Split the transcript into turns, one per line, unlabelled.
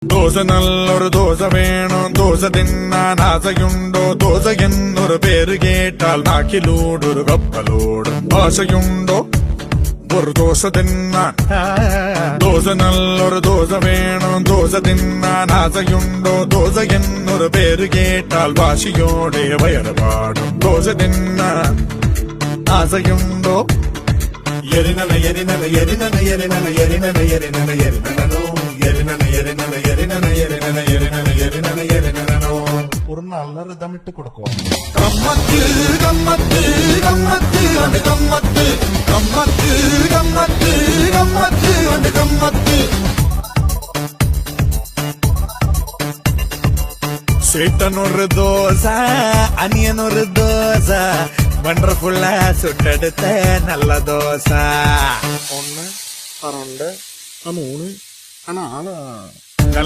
ദോശ നല്ലൊരു ദോശ വേണം ദോശ തിന്നാൻ ആശയുണ്ടോ ദോശ എന്നൊരു പേര് കേട്ടാൽ നാക്കിലൂടൊരു കപ്പലോടും ആശയുണ്ടോ ഒരു ദോശ തിന്നാൻ ദോശ നല്ലൊരു ദോശ വേണം ദോശ തിന്നാൻ ആശയുണ്ടോ ദോശ എന്നൊരു പേര് കേട്ടാൽ വാശിയോടെ വയറ് പാടും ദോശ തിന്നാൻ ആശയുണ്ടോ എരിനന എരിനന എരിനന എരിനന എരിനന എരിനന എരിനനോ എരിനന എരിനന എരിനന എരിനന എരിനന എരിനന എരിനനോ
ஒரு நல்ல ரிதமிட்டு கொடுக்கும்.
கம்மத்து கம்மத்து கம்மத்து அந்த கம்மத்து கம்மத்து கம்மத்து கம்மத்து அந்த கம்மத்து சேட்டன் ஒரு தோசை அனியன் ஒரு தோசை வண்டர்ஃபுல்லா சுட்டெடுத்த நல்ல தோசை
1, 2, 3, 4